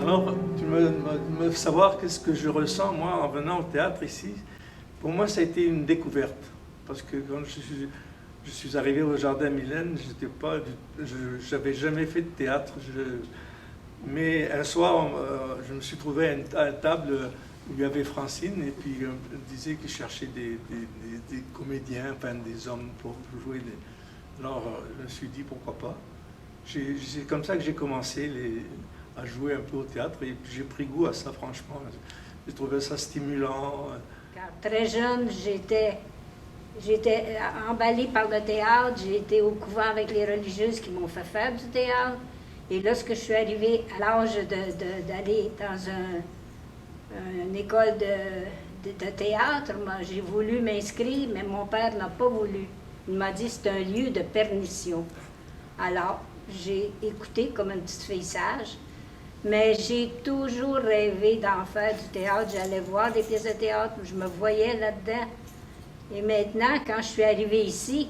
Alors, tu me savoir qu'est-ce que je ressens, moi, en venant au théâtre ici. Pour moi, ça a été une découverte. Parce que quand je suis arrivé au Jardin Mylène, je n'avais jamais fait de théâtre. Mais un soir, je me suis trouvé à une table où il y avait Francine, et puis elle disait qu'il cherchait des comédiens, enfin des hommes pour jouer. Alors, je me suis dit, pourquoi pas. C'est comme ça que j'ai commencé à jouer un peu au théâtre, et j'ai pris goût à ça, franchement. J'ai trouvé ça stimulant. Quand très jeune, j'étais emballée par le théâtre. J'ai été au couvent avec les religieuses qui m'ont fait faire du théâtre. Et lorsque je suis arrivée à l'âge d'aller dans une école de théâtre, moi, j'ai voulu m'inscrire, mais mon père n'a pas voulu. Il m'a dit que c'est un lieu de permission. Alors, j'ai écouté comme une petite fille sage, mais j'ai toujours rêvé d'en faire du théâtre. J'allais voir des pièces de théâtre, je me voyais là-dedans. Et maintenant, quand je suis arrivée ici,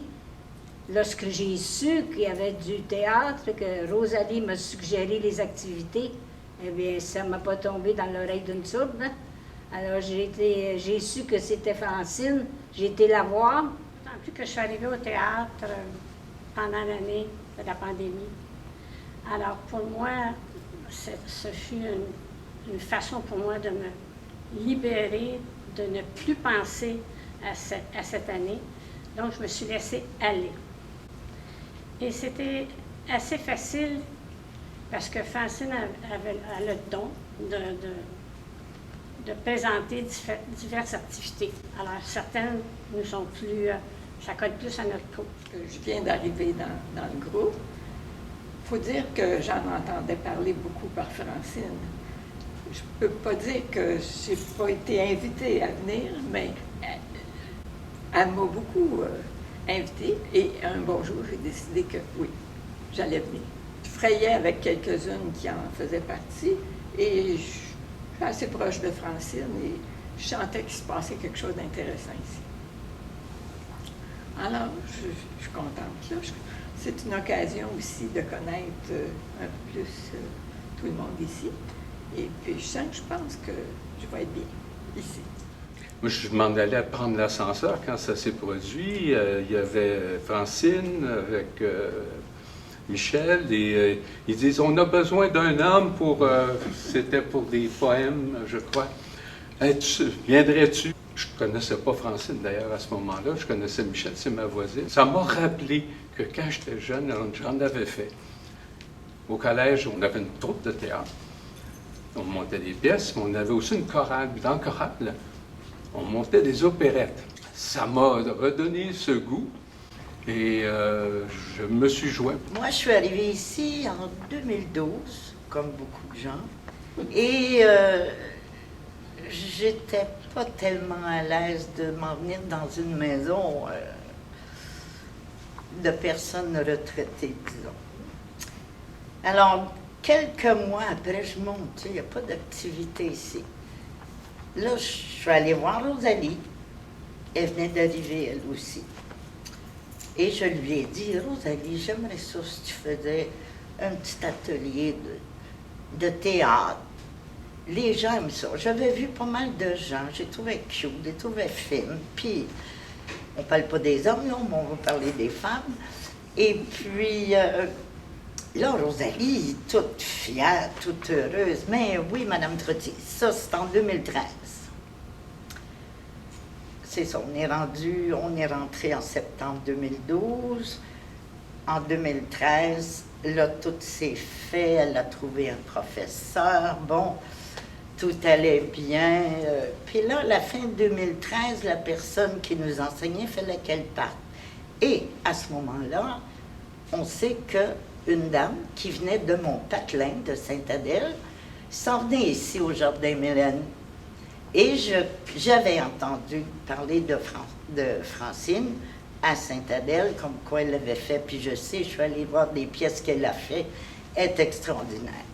lorsque j'ai su qu'il y avait du théâtre, que Rosalie m'a suggéré les activités, eh bien, ça ne m'a pas tombé dans l'oreille d'une sourde. Hein? Alors, j'ai su que c'était Francine, j'ai été la voir. Tant plus que je suis arrivée au théâtre pendant l'année de la pandémie. Alors, pour moi, ce fut une façon pour moi de me libérer, de ne plus penser à cette année. Donc, je me suis laissée aller. Et c'était assez facile parce que Francine a le don de présenter diverses activités. Alors, certaines nous sont plus, ça colle plus à notre peau. Je viens d'arriver dans le groupe. Il faut dire que j'en entendais parler beaucoup par Francine. Je ne peux pas dire que je n'ai pas été invitée à venir, mais elle m'a beaucoup invitée. Et un bon jour, j'ai décidé que oui, j'allais venir. Je frayais avec quelques-unes qui en faisaient partie et je suis assez proche de Francine et je sentais qu'il se passait quelque chose d'intéressant ici. Alors, je suis contente. Là. C'est une occasion aussi de connaître un peu plus tout le monde ici. Et puis, je pense que je vais être bien ici. Moi, je m'en allais prendre l'ascenseur quand ça s'est produit. Il y avait Francine avec Michel et ils disent on a besoin d'un homme pour. C'était pour des poèmes, je crois. Viendrais-tu? Je ne connaissais pas Francine d'ailleurs à ce moment-là. Je connaissais Michel, c'est ma voisine. Ça m'a rappelé que quand j'étais jeune, j'en avais fait. Au collège, on avait une troupe de théâtre. On montait des pièces, mais on avait aussi une chorale. Dans la chorale, on montait des opérettes. Ça m'a redonné ce goût et je me suis joint. Moi, je suis arrivée ici en 2012, comme beaucoup de gens, et j'étais pas tellement à l'aise de m'en venir dans une maison de personnes retraitées, disons. Alors, quelques mois après, je monte, il n'y a pas d'activité ici. Là, je suis allée voir Rosalie. Elle venait d'arriver, elle aussi. Et je lui ai dit, Rosalie, j'aimerais ça si tu faisais un petit atelier de théâtre. Les gens aiment ça. J'avais vu pas mal de gens, j'ai trouvé cute, j'ai trouvé fine. Puis, on ne parle pas des hommes, là, mais on va parler des femmes. Et puis, là, Rosalie, toute fière, toute heureuse. Mais oui, Madame Trottier, ça, c'est en 2013. C'est ça, on est rentré en septembre 2012. En 2013, là, tout s'est fait. Elle a trouvé un professeur. Bon, tout allait bien. Puis là, à la fin 2013, la personne qui nous enseignait, il fallait qu'elle parte. Et à ce moment-là, on sait qu'une dame qui venait de Mont-Patelin, de Sainte-Adèle, s'en venait ici au Jardin Mylène. Et j'avais entendu parler de Francine à Sainte-Adèle, comme quoi elle l'avait fait. Puis je sais, je suis allée voir des pièces qu'elle a fait. Elle est extraordinaire.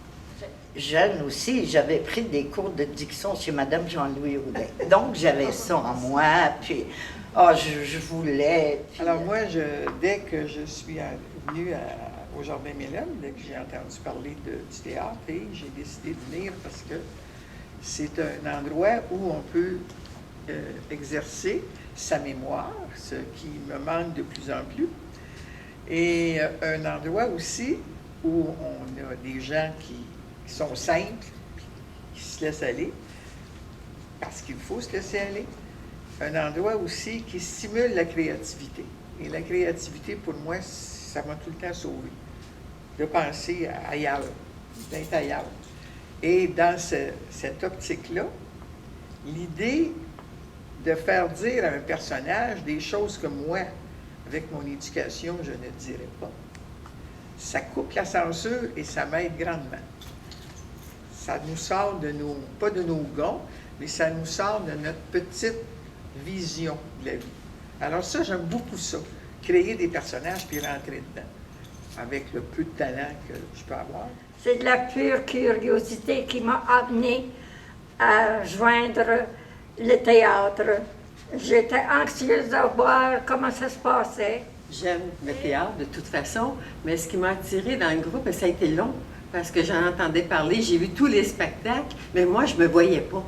Jeune aussi, j'avais pris des cours de diction chez Mme Jean-Louis Audin. Donc, j'avais ça en moi, puis je voulais. Puis, alors moi, dès que je suis venue au Jardin Mylène, dès que j'ai entendu parler du théâtre, et j'ai décidé de venir parce que c'est un endroit où on peut exercer sa mémoire, ce qui me manque de plus en plus, et un endroit aussi où on a des gens qui sont simples, qui se laissent aller, parce qu'il faut se laisser aller. Un endroit aussi qui stimule la créativité. Et la créativité, pour moi, ça m'a tout le temps sauvé. De penser ailleurs, d'être ailleurs. Et dans cette optique-là, l'idée de faire dire à un personnage des choses que moi, avec mon éducation, je ne dirais pas, ça coupe la censure et ça m'aide grandement. Ça nous sort pas de nos gonds, mais ça nous sort de notre petite vision de la vie. Alors ça, j'aime beaucoup ça, créer des personnages puis rentrer dedans, avec le peu de talent que je peux avoir. C'est de la pure curiosité qui m'a amenée à joindre le théâtre. J'étais anxieuse de voir comment ça se passait. J'aime le théâtre de toute façon, mais ce qui m'a attirée dans le groupe, ça a été long, parce que j'en entendais parler, j'ai vu tous les spectacles, mais moi, je me voyais pas.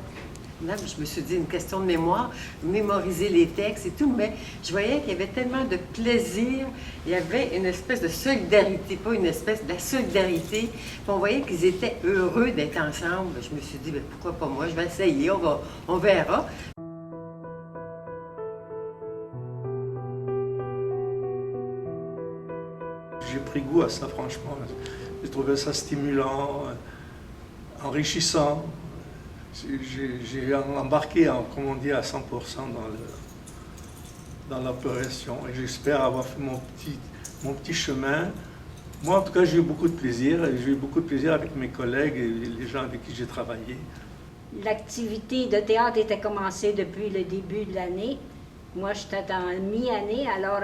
Là, je me suis dit, une question de mémoire, mémoriser les textes et tout, mais je voyais qu'il y avait tellement de plaisir, il y avait une espèce de solidarité, pas une espèce, de la solidarité, puis on voyait qu'ils étaient heureux d'être ensemble. Je me suis dit, ben, pourquoi pas moi, je vais essayer, on verra. J'ai pris goût à ça, franchement. J'ai trouvé ça stimulant, enrichissant. J'ai embarqué, comme on dit, à 100% dans l'opération. Et j'espère avoir fait mon petit chemin. Moi, en tout cas, j'ai eu beaucoup de plaisir. J'ai eu beaucoup de plaisir avec mes collègues et les gens avec qui j'ai travaillé. L'activité de théâtre était commencée depuis le début de l'année. Moi, j'étais en mi-année, alors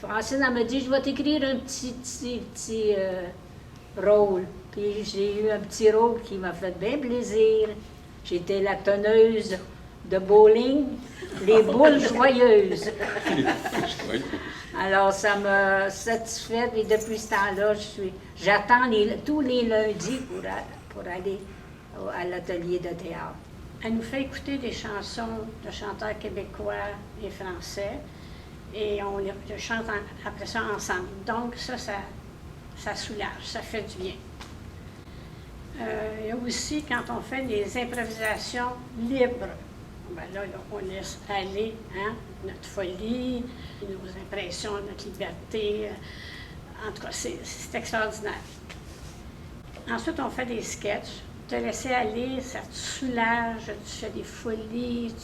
Francine, elle me dit, je vais t'écrire un petit rôle. Puis j'ai eu un petit rôle qui m'a fait bien plaisir. J'étais la tonneuse de bowling, les boules joyeuses. Alors ça m'a satisfaite et depuis ce temps-là, j'attends tous les lundis pour aller à l'atelier de théâtre. Elle nous fait écouter des chansons de chanteurs québécois et français et on les chante après ça ensemble. Donc ça soulage, ça fait du bien. Il y a aussi, quand on fait des improvisations libres, ben là, on laisse aller notre folie, nos impressions, notre liberté. En tout cas, c'est extraordinaire. Ensuite, on fait des sketchs. Te laisser aller, ça te soulage, tu fais des folies,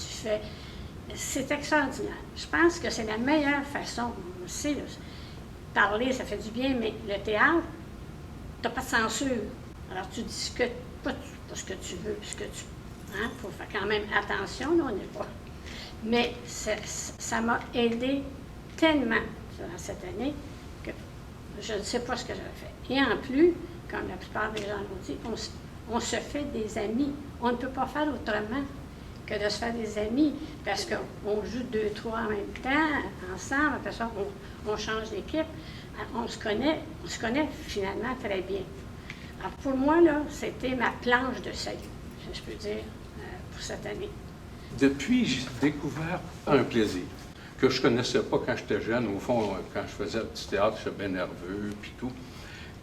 c'est extraordinaire. Je pense que c'est la meilleure façon. On sait, parler, ça fait du bien, mais le théâtre, tu n'as pas de censure. Alors, tu discutes pas ce que tu veux, ce que tu... Il faut faire quand même attention, là, on n'est pas... Mais ça m'a aidé tellement durant cette année que je ne sais pas ce que j'avais fait. Et en plus, comme la plupart des gens l'ont dit, on se fait des amis. On ne peut pas faire autrement que de se faire des amis, parce qu'on joue 2-3 en même temps, ensemble, après ça, on change d'équipe. On se connaît finalement très bien. Alors pour moi, là, c'était ma planche de salut, si je peux dire, pour cette année. Depuis, j'ai découvert un plaisir que je ne connaissais pas quand j'étais jeune. Au fond, quand je faisais le petit théâtre, j'étais bien nerveux, puis tout.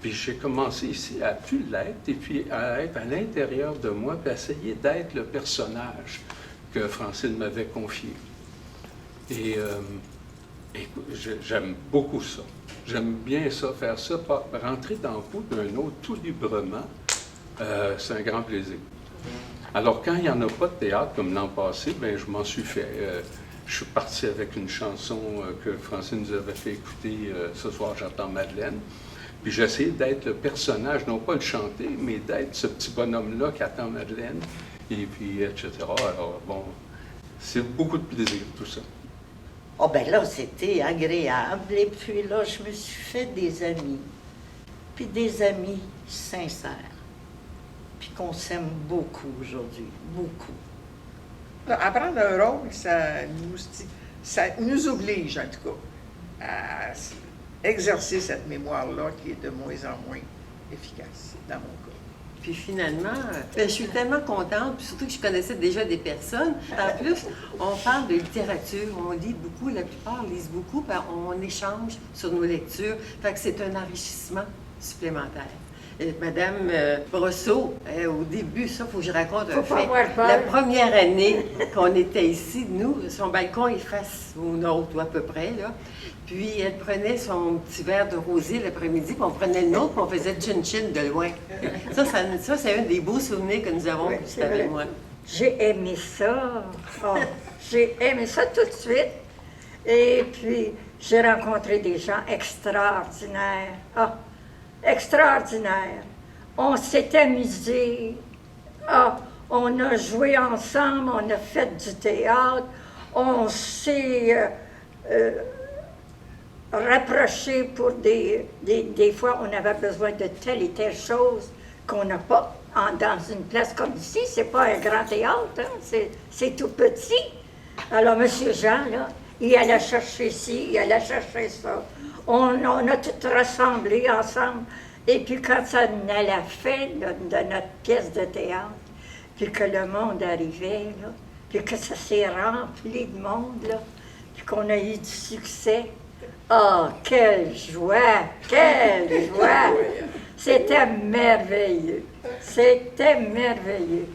Puis j'ai commencé ici à plus l'être, et puis à être à l'intérieur de moi, puis à essayer d'être le personnage que Francine m'avait confié. Et écoute, j'aime beaucoup ça. J'aime bien ça, faire ça, rentrer dans le peau d'un autre tout librement, c'est un grand plaisir. Alors, quand il n'y en a pas de théâtre, comme l'an passé, bien, je m'en suis fait. Je suis parti avec une chanson que Francine nous avait fait écouter ce soir, j'entends Madeleine. Puis j'ai essayé d'être le personnage, non pas le chanter, mais d'être ce petit bonhomme-là qui attend Madeleine, et puis, etc. Alors, bon, c'est beaucoup de plaisir, tout ça. Oh ben là, c'était agréable. Et puis là, je me suis fait des amis. Puis des amis sincères. Puis qu'on s'aime beaucoup aujourd'hui. Beaucoup. Apprendre un rôle, ça nous oblige, en tout cas, exercer cette mémoire-là qui est de moins en moins efficace, dans mon cas. Puis finalement, je suis tellement contente, puis surtout que je connaissais déjà des personnes. En plus, on parle de littérature, on lit beaucoup, la plupart lisent beaucoup, puis on échange sur nos lectures. Fait que c'est un enrichissement supplémentaire. Madame Brosseau, au début, ça, il faut que je raconte un fait. La première année qu'on était ici, nous, son balcon est face au nôtre, à peu près, là. Puis elle prenait son petit verre de rosé l'après-midi, puis on prenait le nôtre, puis on faisait chin-chin de loin. Ça c'est un des beaux souvenirs que nous avons, juste avec moi. J'ai aimé ça. Oh, j'ai aimé ça tout de suite. Et puis, j'ai rencontré des gens extraordinaires. Ah, extraordinaires. On s'est amusés. Ah, on a joué ensemble, on a fait du théâtre. On s'est rapprochés pour des fois, on avait besoin de telle et telle chose qu'on n'a pas dans une place comme ici. C'est pas un grand théâtre, hein? C'est tout petit. Alors, M. Jean, là, il allait chercher ci, il allait chercher ça. On a tout rassemblé ensemble. Et puis, quand ça à la fin de notre pièce de théâtre, puis que le monde arrivait, là, puis que ça s'est rempli de monde, là, puis qu'on a eu du succès. Oh, quelle joie! Quelle joie! C'était merveilleux. C'était merveilleux.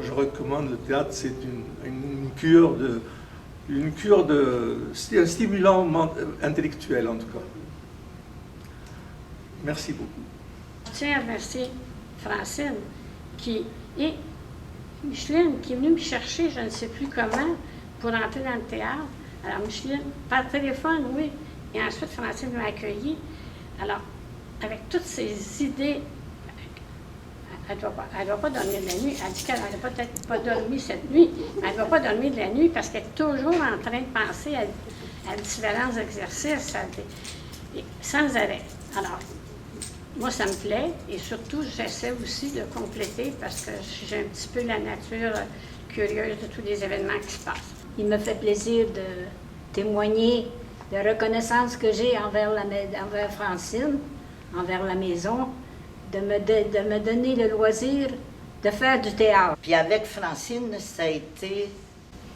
Je recommande le théâtre, c'est une cure c'est un stimulant intellectuel en tout cas. Merci beaucoup. Je tiens à remercier Francine et Micheline qui est venue me chercher, je ne sais plus comment, pour entrer dans le théâtre. Alors Micheline, par téléphone, oui, et ensuite Francine m'a accueillie. Alors, avec toutes ces idées, elle ne va pas dormir de la nuit. Elle dit qu'elle n'a peut-être pas dormi cette nuit. Elle ne va pas dormir de la nuit parce qu'elle est toujours en train de penser à différents exercices, sans arrêt. Alors, moi, ça me plaît et surtout, j'essaie aussi de compléter parce que j'ai un petit peu la nature curieuse de tous les événements qui se passent. Il me fait plaisir de témoigner de la reconnaissance que j'ai envers Francine, envers la maison, de me donner le loisir de faire du théâtre. Puis avec Francine, ça a été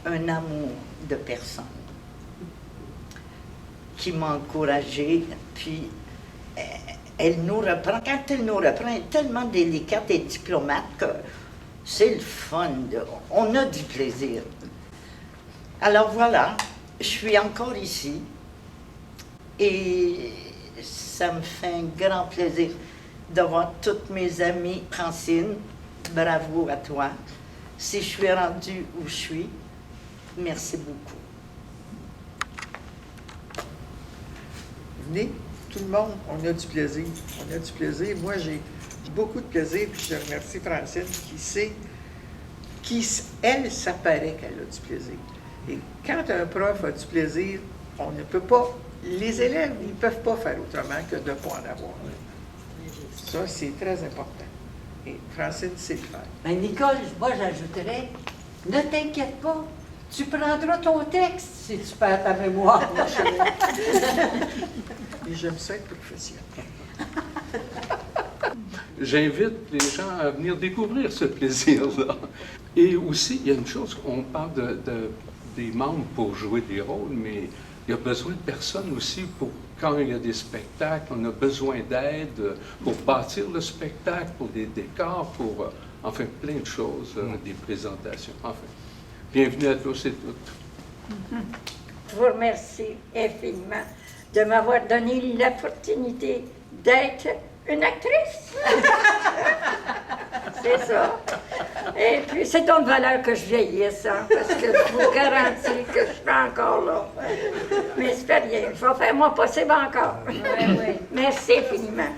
un amour de personne qui m'a encouragée. Puis elle nous reprend. Quand elle nous reprend, elle est tellement délicate et diplomate que c'est le fun. On a du plaisir. Alors voilà, je suis encore ici et ça me fait un grand plaisir de voir toutes mes amies. Francine, bravo à toi. Si je suis rendue où je suis, merci beaucoup. Venez, tout le monde, on a du plaisir. On a du plaisir. Moi, j'ai beaucoup de plaisir, puis je remercie Francine elle, ça paraît qu'elle a du plaisir. Et quand un prof a du plaisir, on ne peut pas, les élèves, ils ne peuvent pas faire autrement que de ne pas en avoir. Ça, c'est très important. Et Francine sait le faire. Ben Nicole, moi j'ajouterais, ne t'inquiète pas, tu prendras ton texte si tu perds ta mémoire. Et j'aime ça être professionnel. J'invite les gens à venir découvrir ce plaisir-là. Et aussi, il y a une chose, on parle des membres pour jouer des rôles, mais il y a besoin de personnes aussi pour, quand il y a des spectacles, on a besoin d'aide pour bâtir le spectacle, pour des décors, pour, enfin, plein de choses, des présentations. Enfin, bienvenue à tous et toutes. Je vous remercie infiniment de m'avoir donné l'opportunité d'être une actrice. C'est ça. Et puis, c'est donc de valeur que je vieillisse, hein, parce que je vous garantis que je suis encore là. Mais c'est pas rien. Je vais faire mon possible encore. Oui. Merci infiniment.